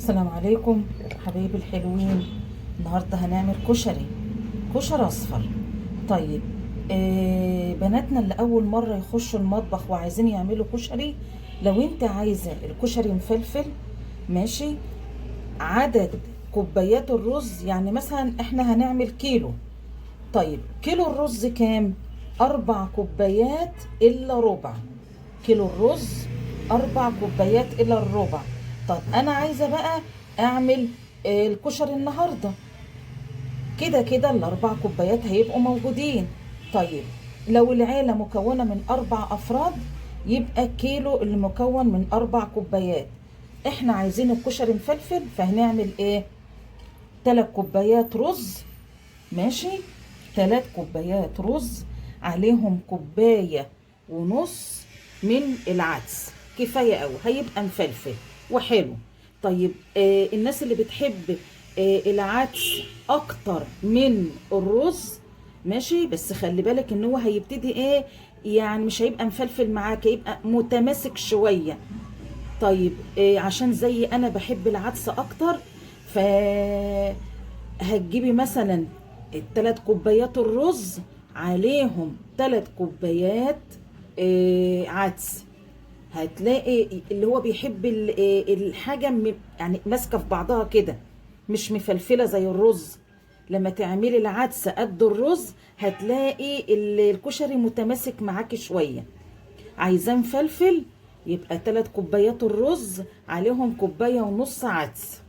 السلام عليكم حبايبي الحلوين. النهارده هنعمل كشري اصفر. طيب، بناتنا اللي اول مره يخشوا المطبخ وعايزين يعملوا كشري، لو انت عايزه الكشري مفلفل ماشي، عدد كوبايات الرز يعني مثلا احنا هنعمل كيلو. طيب كيلو الرز كام؟ 4 كوبايات الا ربع. كيلو الرز 4 كوبايات الا الربع. طب انا عايزه بقى اعمل الكشري النهارده، كده كده ال4 كوبايات هيبقوا موجودين. طيب لو العيله مكونه من 4 افراد، يبقى الكيلو اللي مكون من 4 كوبايات. احنا عايزين الكشري مفلفل، فهنعمل ايه؟ 3 كوبايات رز ماشي. 3 كوبايات رز، عليهم كوباية ونص من العدس، كفاية قوي، هيبقى مفلفل وحلو. طيب الناس اللي بتحب العدس اكتر من الرز ماشي، بس خلي بالك ان هو هيبتدي ايه، يعني مش هيبقى مفلفل معاك، هيبقى متماسك شوية. طيب عشان زي انا بحب العدس اكتر، ف هتجيبي مثلا ال3 كوبايات الرز، عليهم 3 كوبايات عدس. هتلاقي اللي هو بيحب الحاجة يعني ماسكة في بعضها كده، مش مفلفلة زي الرز. لما تعملي العدس قد الرز هتلاقي الكشري متماسك معاكي شوية. عايزاه مفلفل، يبقى 3 كوبايات الرز عليهم كوباية ونص عدس.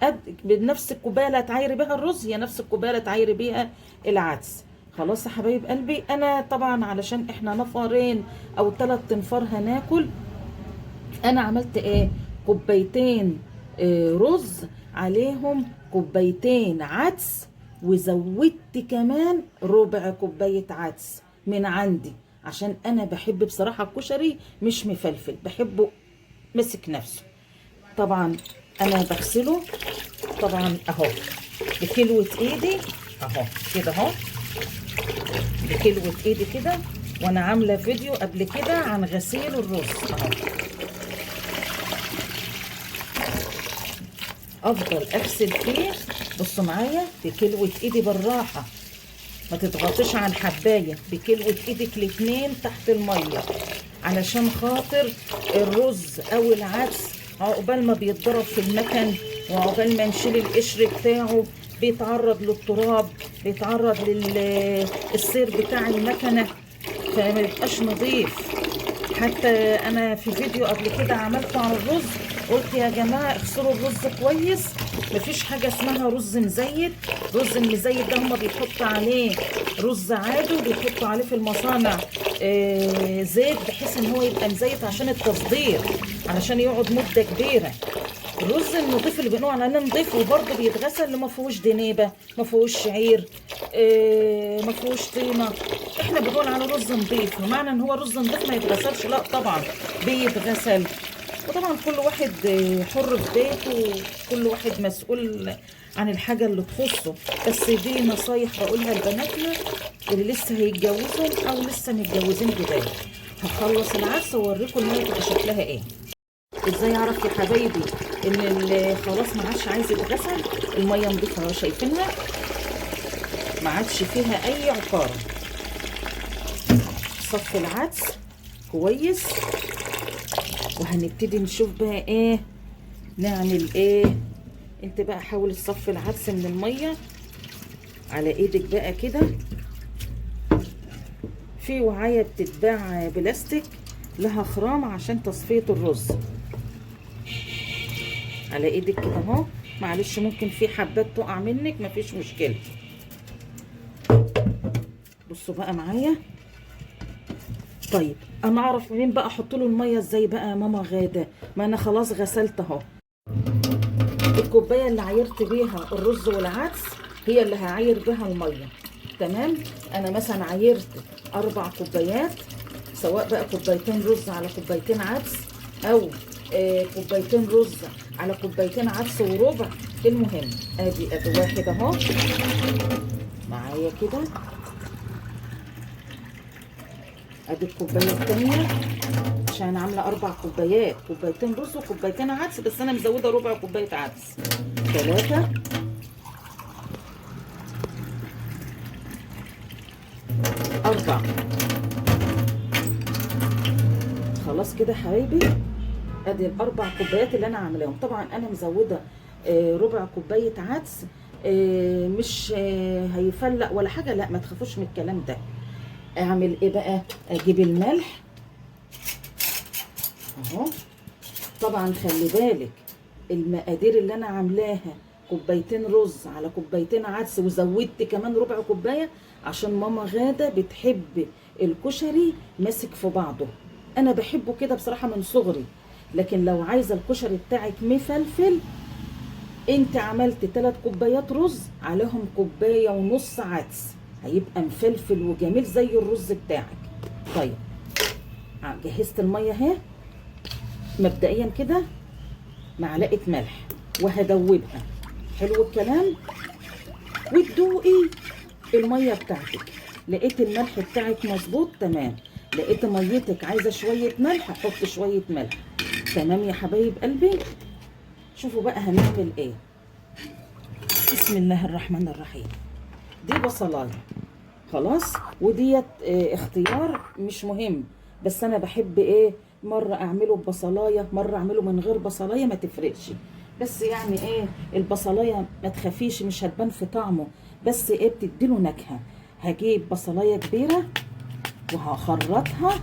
قد بنفس الكوبايه اللي هتعايري بيها الرز هي نفس الكوبايه اللي هتعايري بيها العدس. خلاص يا حبايب قلبي، انا طبعا علشان احنا نفرين او 3 انفار هناكل، انا عملت ايه؟ كوبايتين رز عليهم كوبايتين عدس، وزودت كمان ربع كوبايه عدس من عندي، عشان انا بحب بصراحه الكشري مش مفلفل، بحبه مسك نفسه. طبعا انا بغسله طبعا اهو بكلوة ايدي، اهو كده اهو بكلوة ايدي كده، وانا عامله فيديو قبل كده عن غسيل الرز اهو. افضل اغسل فيه، بصوا معايا، بكلوة ايدي بالراحه، ما تضغطيش على الحبايه، بكلوة ايدك الاتنين تحت الميه، علشان خاطر الرز او العدس عقبال ما بيتضرب في المكن، وعقبال ما نشيل القشر بتاعه بيتعرض للتراب، بيتعرض للسير بتاع المكنه، فما يبقاش نظيف. حتى انا في فيديو قبل كده عملته عن الرز، قلت يا جماعه اغسلوا الرز كويس، مفيش حاجه اسمها رز مزيت. رز المزيت ده هما بيحطوا عليه رز عادي، وبيحطوا عليه في المصانع زيت، بحيث ان هو يبقى مزيت عشان التصدير، علشان يقعد مده كبيره. الرز النضيف اللي بنقول عليه نضيف وبرضه بيتغسل، اللي ما فيهوش دنيبه، ما فيهوش شعير، ما فيهوش طينه، احنا بنقول على رز نضيف. ومعنى ان هو رز نضيف ما يتغسلش؟ لا طبعا بيتغسل. وطبعا كل واحد حر في بيته، وكل واحد مسؤول عن الحاجه اللي تخصه، بس دي نصايح بقولها لبناتنا اللي لسه هيتجوزوا او لسه متجوزين جداد. هخلص العدس واوريكم الميه تبقى شكلها ايه. ازاي اعرف يا حبايبي ان خلاص ما عادش عايز يتغسل؟ الميه نضيفه اهو، شايفينها ما عادش فيها اي عقاره. صف العدس كويس، وهنبتدي نشوف بقى ايه نعمل ايه. انت بقى حاول تصفي العدس من الميه على ايدك بقى كده. في وعايه بتتباع بلاستيك لها خرام عشان تصفيه الرز، على ايدك كده اهو. معلش ممكن في حبات تقع منك، مفيش مشكله. بصوا بقى معايا. طيب انا اعرف منين بقى احط له الميه ازاي بقى يا ماما غاده؟ ما انا خلاص غسلت اهو. الكوبايه اللي عايرت بيها الرز والعدس هي اللي هعاير بيها الميه. تمام. انا مثلا عايرت 4 كوبايات، سواء بقى كوبايتين رز على كوبايتين عدس، او كوبايتين رز على كوبايتين عدس وربع. المهم ادي واحد اهو معايا كده. ادي الكوبايه الثانيه عشان عامله 4 كوبايات، كوبايتين رز وكوبايتين عدس، بس انا مزوده ربع كوبايه عدس. 3 4. خلاص كده حبايبي، ادي ال4 كوبايات اللي انا عاملاهم. طبعا انا مزوده ربع كوبايه عدس، مش هيفلق ولا حاجه، لا ما تخافوش من الكلام ده. اعمل ايه بقى؟ اجيب الملح اهو. طبعا خلي بالك المقادير اللي انا عاملاها كوبايتين رز على كوبايتين عدس، وزودت كمان ربع كوبايه عشان ماما غاده بتحب الكشري ماسك في بعضه. انا بحبه كده بصراحه من صغري، لكن لو عايزه الكشري بتاعك مفلفل، انت عملت 3 كوبايات رز عليهم كوبايه ونص عدس، هيبقى مفلفل وجميل زي الرز بتاعك. طيب جهزت الميه اهي. مبدئيا كده معلقه ملح وهدوبها، حلو الكلام. وتدوقي الميه بتاعتك، لقيت الملح بتاعك مظبوط تمام، لقيت ميتك عايزه شويه ملح، حط شويه ملح. تمام يا حبايب قلبي. شوفوا بقى هنعمل ايه. بسم الله الرحمن الرحيم. دي بصلايه خلاص، وديت اختيار مش مهم، بس انا بحب ايه، مره اعمله ببصلايه مره اعمله من غير بصلايه، ما تفرقش. بس يعني ايه، البصلايه ما تخافيش مش هتبان في طعمه، بس ايه بتديله نكهه. هجيب بصلايه كبيره وهخرطها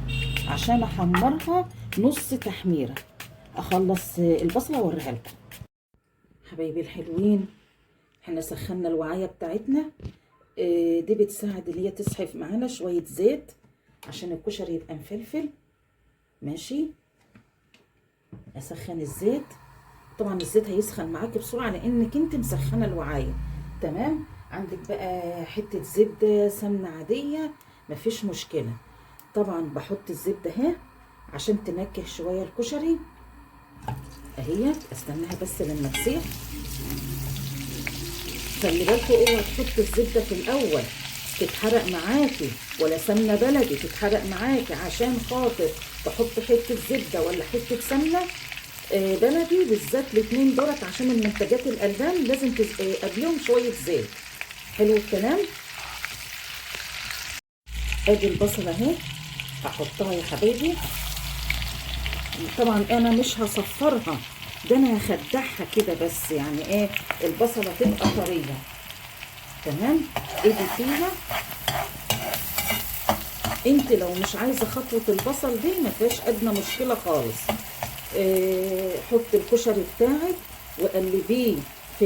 عشان احمرها نص تحميره. اخلص البصله واوريها لكم. حبايبي الحلوين، احنا سخنا الوعايه بتاعتنا، دي بتساعد اللي هي تسحف معانا شويه زيت عشان الكشري يبقى مفلفل. ماشي، اسخن الزيت. طبعا الزيت هيسخن معاكي بسرعه لانك انت مسخنه الوعايه. تمام. عندك بقى حته زبده سمنه عاديه مفيش مشكله. طبعا بحط الزبده اهي عشان تنكه شويه الكشري اهيت. استناها بس لما تسيح. خلي بالكوا اوعوا تحطوا الزبده في الاول تتحرق معاكي، ولا سمنه بلدي تتحرق معاكي، عشان خاطر تحط حته زبده ولا حته سمنه بلدي، بالذات الاثنين دولت عشان المنتجات الالبان لازم قبلهم شويه زيت. حلو الكلام. ادي البصله اهي هحطها يا حبايبي. طبعا انا مش هصفرها، ده انا هخدعها كده بس، يعني ايه البصله تبقى طريه. تمام. ايدي فيها. انت لو مش عايزه خطوه البصل دي ما فيهاش ادنى مشكله خالص. حط الكشري بتاعك وقلبيه في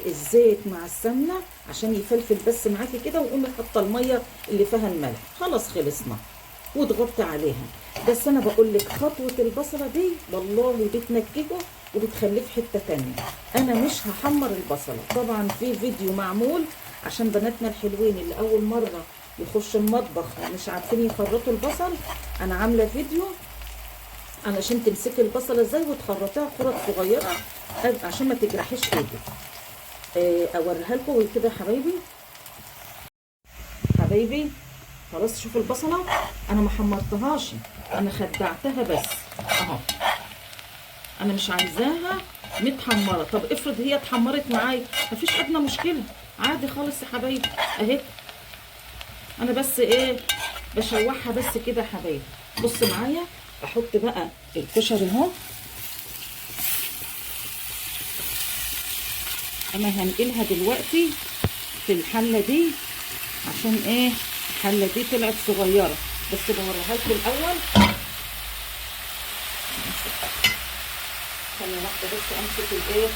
الزيت مع السمنه عشان يفلفل بس معاكي كده، وقومي حاطه الميه اللي فيها الملح. خلاص خلصنا وتغطي عليها. بس انا بقول لك خطوه البصله دي والله بتنكهه وبتخليه في حته تانيه. انا مش هحمر البصله. طبعا في فيديو معمول عشان بناتنا الحلوين اللي اول مره يخشوا المطبخ مش عارفين يخرطوا البصل، انا عامله فيديو علشان تمسكي البصله ازاي وتخرطيها خرط صغيره عشان ما تجرحيش ايدك. اوريها لكم كده يا حبايبي. حبايبي خلاص شوفوا البصله انا ما حمرتهاش، انا خدعتها بس اهو. انا مش عايزاها متحمره. طب افرض هي اتحمرت معايا مفيش ادنى مشكله، عادي خالص يا حبايبي اهي. انا بس ايه بشوحها بس كده يا حبايبي. بص معايا، احط بقى الكشري اهو. انا هنقلها دلوقتي في الحله دي عشان ايه الحله دي طلعت صغيره، بس بوريها لكم الاول. ثانيه واحده بس امسك الايه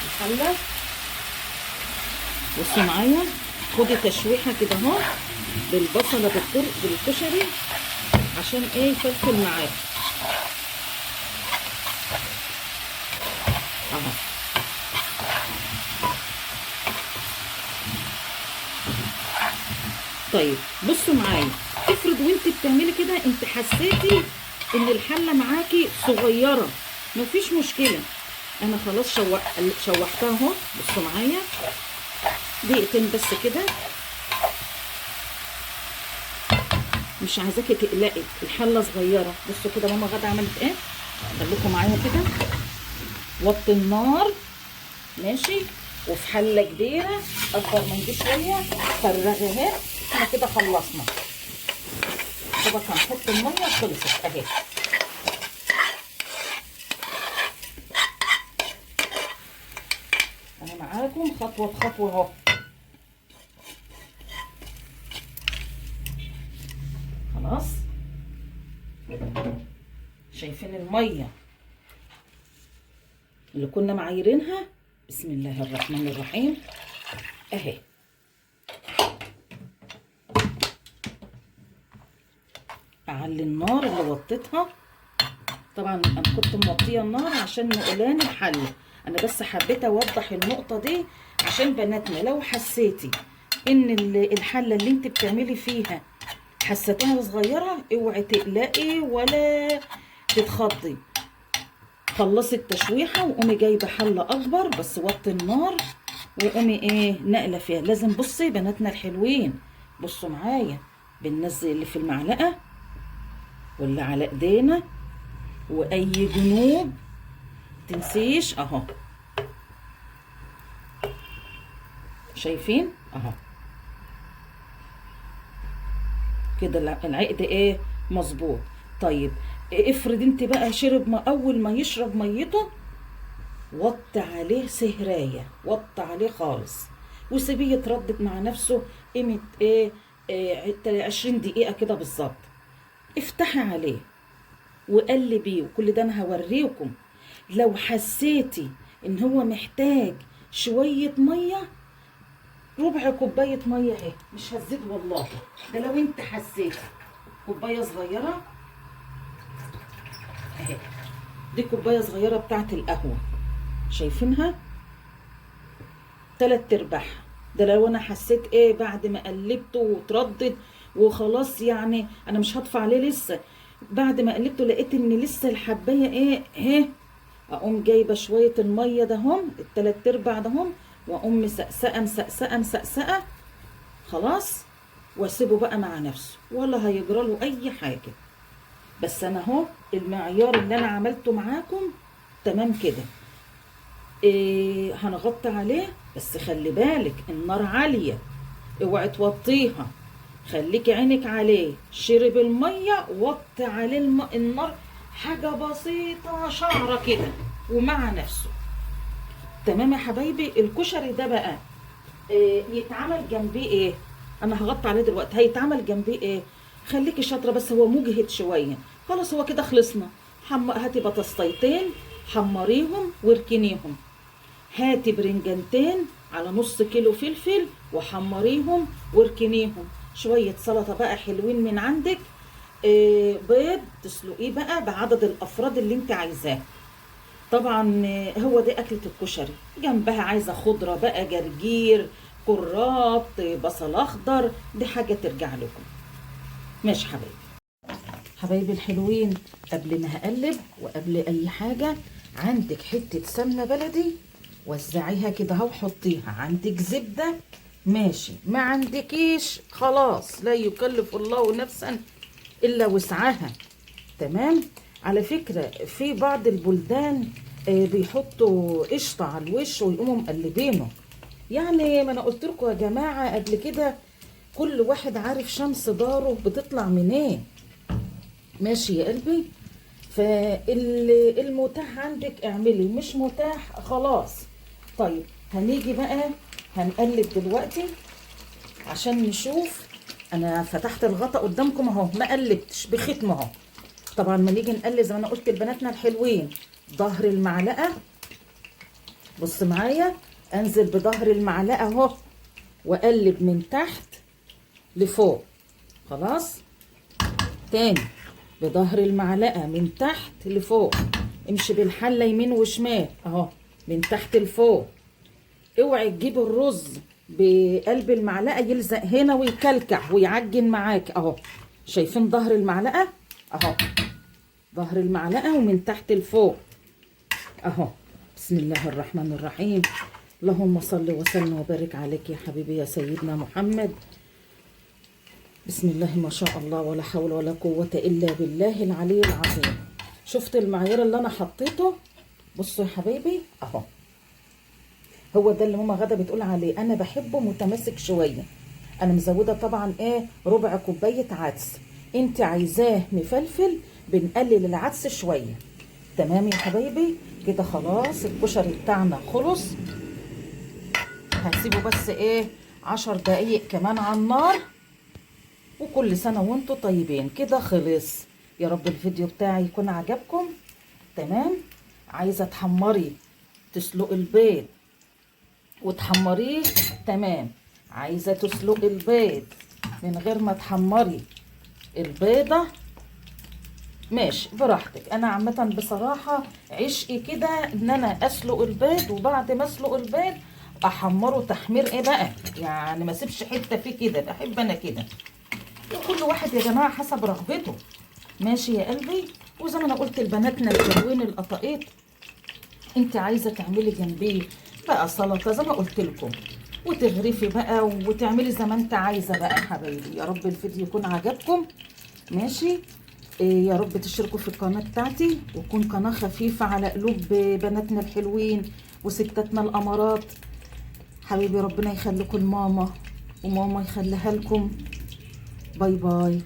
الحله. بصوا معايا، خدي تشويحه كده اهو بالبصله بالكشري عشان ايه يفلفل معاك اهو. طيب بصوا معايا، افرض وانت بتعملي كده انت حسيتي ان الحله معاكي صغيره مفيش مشكله. انا خلاص شوحتها اهو. بصوا معايا دقيقتين بس كده. مش عايزاكي تقلقي، الحله صغيره. بصوا كده ماما غدا عملت ايه، خليكم معايا كده. وطي النار ماشي، وفي حله كبيره اكبر من دي شويه فرغي اهي. احنا كده خلصنا، طبعا هنحط الميه خلصت اهي. انا معاكم خطوه بخطوه اهو. خلاص شايفين الميه اللي كنا معايرينها؟ بسم الله الرحمن الرحيم اهي. اعلي النار اللي وطيتها. طبعا انا كنت موطيه النار عشان نقلان الحله، انا بس حبيت اوضح النقطه دي عشان بناتنا لو حسيتي ان الحله اللي انت بتعملي فيها حسيتها صغيره اوعي تقلقي ولا تتخضي. خلصي التشويحه وقومي جايبه حله اكبر، بس وطي النار وقومي ايه نقله فيها. لازم بصي بناتنا الحلوين، بصوا معايا، بننزل اللي في المعلقه واللي على ايدينا، واي جنوب تنسيش اهو. شايفين اهو كده العقد ايه مظبوط. طيب افرض انت بقى شرب، ما اول ما يشرب ميته وطي عليه سهرايه، وطي عليه خالص وسيبيه يتردد مع نفسه قيمه ايه 20 دقيقه كده بالظبط. افتحي عليه وقلبيه، وكل ده انا هوريكم. لو حسيتي ان هو محتاج شويه ميه، ربع كوبايه ميه اهي، مش هتزيد والله. ده لو انت حسيتي كوبايه صغيره اهي، دي كوبايه صغيره بتاعت القهوه، شايفينها 3/4. ده لو انا حسيت ايه بعد ما قلبته وتردد وخلاص، يعني انا مش هطفى عليه لسه، بعد ما قلبته لقيت ان لسه الحبايه ايه اهي، اقوم جايبه شويه الميه ده هم ال3/4 ده هم، واقوم مسقسقه مسقسقه مسقسقه خلاص، واسيبه بقى مع نفسه ولا هيجرى له اي حاجه. بس انا اهو المعيار اللي انا عملته معاكم تمام كده. إيه هنغطي عليه، بس خلي بالك النار عاليه، اوعي توطيها، خليكي عينك عليه. شرب الميه وطي عليه النار حاجه بسيطه شعره كده ومع نفسه. تمام يا حبايبي. الكشري ده بقى يتعمل جنبيه ايه؟ انا هغطي عليه دلوقتي. هيتعمل جنبيه ايه؟ خليكي شاطره، بس هو مجهد شويه. خلاص هو كده خلصنا. هاتي بطاطستين حمريهم واركنيهم، هاتي برنجانتين على نص كيلو فلفل وحمريهم واركنيهم، شويه سلطه بقى حلوين من عندك، بيض تسلقيه بقى بعدد الافراد اللي انت عايزاه. طبعا هو دي اكله الكشري. جنبها عايزه خضره بقى، جرجير، كرات، بصل اخضر، دي حاجه ترجع لكم. ماشي حبايبي. حبايبي الحلوين، قبل ما هقلب وقبل اي حاجه، عندك حته سمنه بلدي وزعيها كده اهو، حطيها. عندك زبده ماشي، ما عندكيش خلاص، لا يكلف الله نفسا الا وسعها. تمام. على فكره في بعض البلدان بيحطوا قشطه على الوش ويقوموا مقلبينه. يعني ما انا قلت لكم يا جماعه قبل كده، كل واحد عارف شمس داره بتطلع منين. ماشي يا قلبي. فالمتاح عندك اعملي، مش متاح خلاص. طيب هنيجي بقى هنقلب دلوقتي عشان نشوف. انا فتحت الغطا قدامكم اهو، ما قلبتش بختم اهو. طبعا ما نيجي نقلب زي ما انا قلت لبناتنا الحلوين، ظهر المعلقه، بص معايا، انزل بظهر المعلقه اهو واقلب من تحت لفوق. خلاص تاني بظهر المعلقه من تحت لفوق، امشي بالحله يمين وشمال اهو من تحت لفوق. اوعي تجيب الرز بقلب المعلقه يلزق هنا ويكلكع ويعجن معاك اهو. شايفين ظهر المعلقه اهو، ظهر المعلقه ومن تحت لفوق اهو. بسم الله الرحمن الرحيم. اللهم صل وسلم وبارك عليك يا حبيبي يا سيدنا محمد. بسم الله ما شاء الله، ولا حول ولا قوة إلا بالله العلي العظيم. شفت المعيار اللي أنا حطيته؟ بصوا يا حبايبي أهو، هو ده اللي ماما غدا بتقول عليه. أنا بحبه متماسك شوية. أنا مزودة طبعا إيه، ربع كوباية عدس. أنت عايزاه مفلفل بنقلل العدس شوية. تمام يا حبايبي كده. خلاص الكشري بتاعنا خلص. هنسيبه بس إيه 10 دقايق كمان على النار. وكل سنة وانتم طيبين. كده خلص. يا رب الفيديو بتاعي يكون عجبكم. تمام. عايزة تحمري تسلقي البيض وتحمريه، تمام. عايزة تسلقي البيض من غير ما تحمري البيضة، ماشي براحتك. انا عامة بصراحة عشقي كده ان انا اسلق البيض، وبعد ما اسلق البيض احمره تحمير ايه بقى، يعني ما اسيبش حتة فيه كده، بحب انا كده. وكل واحد يا جماعه حسب رغبته. ماشي يا قلبي. وزي ما انا قلت لبناتنا الحلوين القطاقيط، انت عايزه تعملي جنبيه بقى سلطه زي ما قلت لكم، وتغرفي بقى وتعملي زي ما انت عايزه بقى يا حبايبي. يا رب الفيديو يكون عجبكم. ماشي. يا رب تشتركوا في القناه بتاعتي، وتكون قناه خفيفه على قلوب بناتنا الحلوين وستاتنا الامارات. حبيبي ربنا يخليكم لماما، وماما يخليها لكم. باي باي.